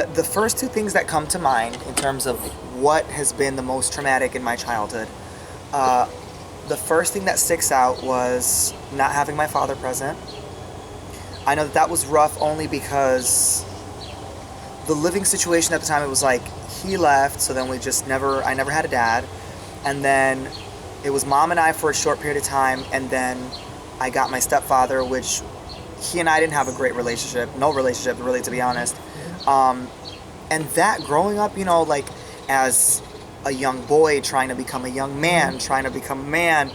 the first two things that come to mind in terms of what has been the most traumatic in my childhood, the first thing that sticks out was not having my father present. I know that was rough only because the living situation at the time, it was like he left, so then I never had a dad. And then it was mom and I for a short period of time, and then I got my stepfather, which he and I didn't have a great relationship, no relationship really, to be honest. And that growing up, like as a young boy trying to become a young man, trying to become a man,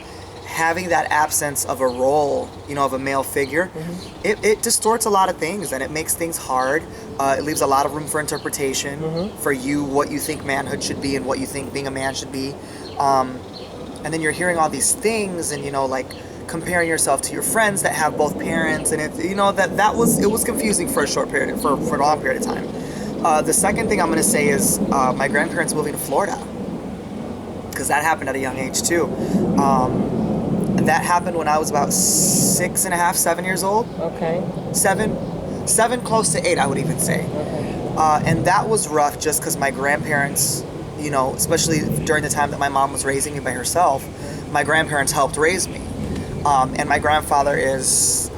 having that absence of a role, of a male figure, it distorts a lot of things, and it makes things hard. It leaves a lot of room for interpretation for you, what you think manhood should be and what you think being a man should be. And then you're hearing all these things and, like comparing yourself to your friends that have both parents, and it was confusing for a long period of time. The second thing I'm going to say is my grandparents moving to Florida, because that happened at a young age too. That happened when I was about 6.5, 7 years old. Okay. Seven, close to 8, I would even say. Okay. And that was rough just because my grandparents, especially during the time that my mom was raising me by herself, my grandparents helped raise me. And my grandfather is,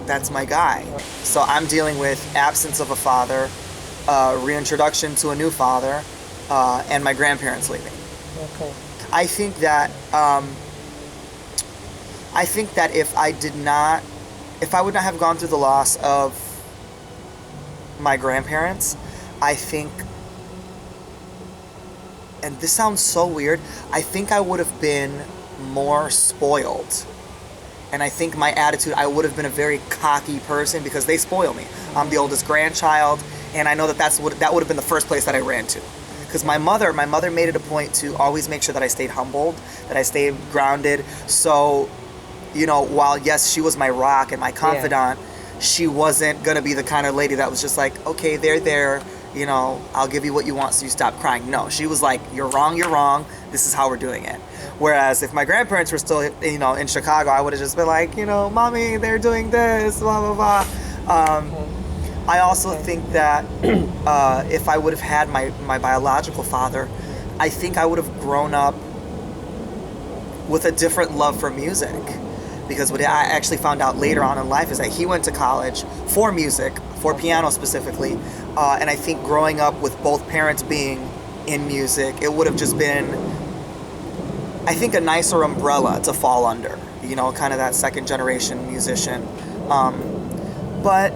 that's my guy. So I'm dealing with absence of a father, reintroduction to a new father, and my grandparents leaving. Okay. I think that if I would not have gone through the loss of my grandparents, I think, and this sounds so weird, I think I would have been more spoiled. And I think my attitude, I would have been a very cocky person because they spoil me. I'm the oldest grandchild, and I know that would have been the first place that I ran to. Because my mother made it a point to always make sure that I stayed humbled, that I stayed grounded. So, while yes, she was my rock and my confidant, she wasn't gonna be the kind of lady that was just like, okay, they're there, I'll give you what you want so you stop crying. No, she was like, you're wrong, this is how we're doing it. Whereas if my grandparents were still, in Chicago, I would have just been like, mommy, they're doing this, blah, blah, blah. I also think that if I would have had my biological father, I think I would have grown up with a different love for music. Because what I actually found out later on in life is that he went to college for music, for piano specifically. And I think growing up with both parents being in music, it would have just been, I think, a nicer umbrella to fall under. Kind of that second generation musician. But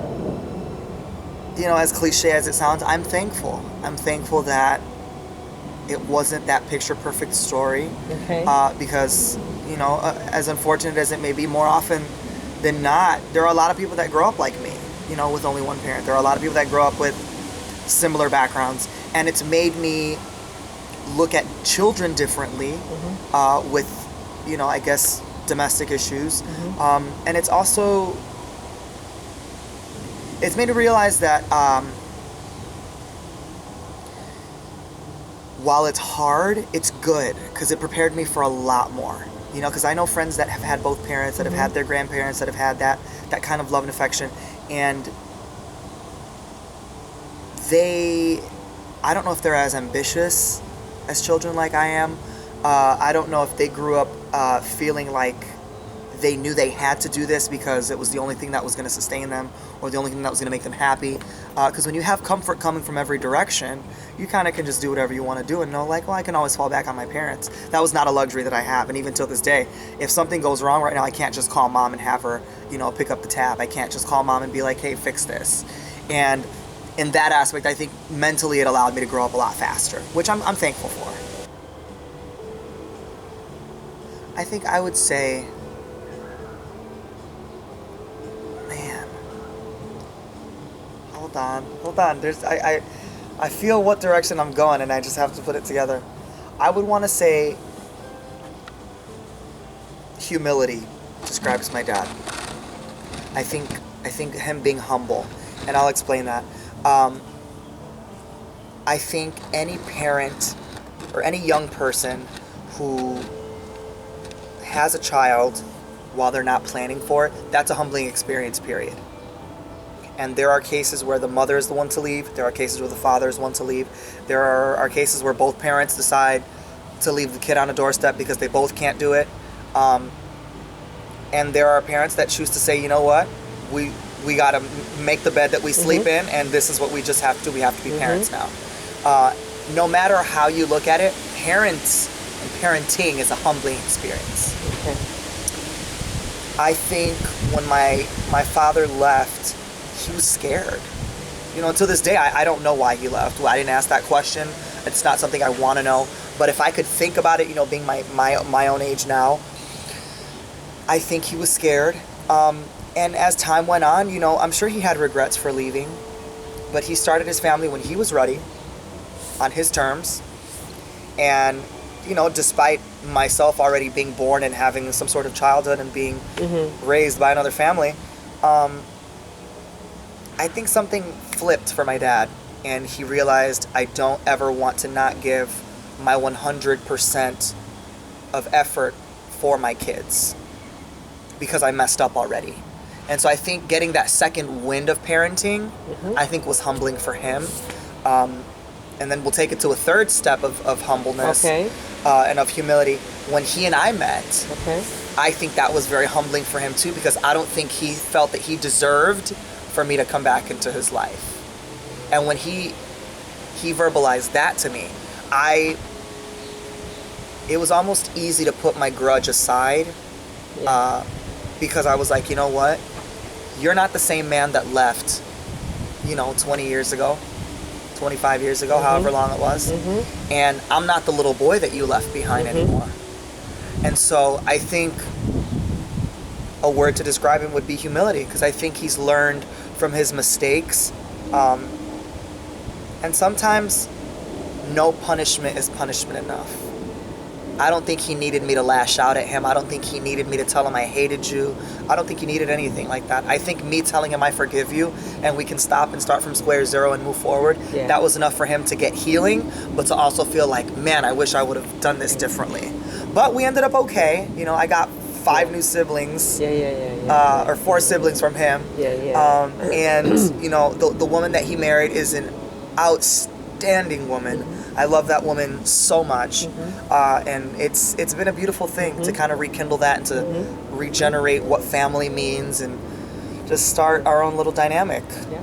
as cliche as it sounds, I'm thankful. I'm thankful that it wasn't that picture perfect story. Okay. Because, as unfortunate as it may be, more often than not, there are a lot of people that grow up like me, with only one parent. There are a lot of people that grow up with similar backgrounds, and it's made me look at children differently, with, I guess, domestic issues. And it's also, it's made me realize that while it's hard, it's good, because it prepared me for a lot more. Because I know friends that have had both parents, that have had their grandparents, that have had that kind of love and affection, and I don't know if they're as ambitious as children like I am. I don't know if they grew up feeling like they knew they had to do this because it was the only thing that was going to sustain them, or the only thing that was going to make them happy. Because when you have comfort coming from every direction, you kind of can just do whatever you want to do and know, like, well, I can always fall back on my parents. That was not a luxury that I have, and even till this day, if something goes wrong right now, I can't just call mom and have her, pick up the tab. I can't just call mom and be like, hey, fix this. And in that aspect, I think mentally it allowed me to grow up a lot faster, which I'm thankful for. I think I would say, Hold on. I feel what direction I'm going, and I just have to put it together. I would want to say humility describes my dad. I think him being humble, and I'll explain that. I think any parent or any young person who has a child while they're not planning for it, that's a humbling experience, period. And there are cases where the mother is the one to leave. There are cases where the father is one to leave. There are cases where both parents decide to leave the kid on a doorstep because they both can't do it. And there are parents that choose to say, you know what, we got to make the bed that we sleep in, and this is what we just have to do. We have to be parents now. No matter how you look at it, parents and parenting is a humbling experience. Okay. I think when my father left, he was scared. You know, to this day, I don't know why he left. Well, I didn't ask that question. It's not something I want to know. But if I could think about it, you know, being my own age now, I think he was scared. And as time went on, you know, I'm sure he had regrets for leaving. But he started his family when he was ready, on his terms. And, you know, despite myself already being born and having some sort of childhood and being raised by another family, I think something flipped for my dad, and he realized I don't ever want to not give my 100% of effort for my kids because I messed up already. And so I think getting that second wind of parenting, I think was humbling for him. And then we'll take it to a third step of humbleness and of humility. When he and I met, I think that was very humbling for him too, because I don't think he felt that he deserved for me to come back into his life. And when he verbalized that to me, it was almost easy to put my grudge aside, because I was like, you know what? You're not the same man that left, you know, 20 years ago, 25 years ago, however long it was. And I'm not the little boy that you left behind anymore. And so I think a word to describe him would be humility, because I think he's learned from his mistakes. And sometimes no punishment is punishment enough. I don't think he needed me to lash out at him. I don't think he needed me to tell him I hated you. I don't think he needed anything like that. I think me telling him I forgive you and we can stop and start from square zero and move forward, that was enough for him to get healing, but to also feel like, man, I wish I would have done this differently. But we ended up okay. You know, I got 5 new siblings, or 4 siblings from him. And, you know, the woman that he married is an outstanding woman. I love that woman so much. And it's been a beautiful thing to kind of rekindle that and to regenerate what family means and just start our own little dynamic. Yeah.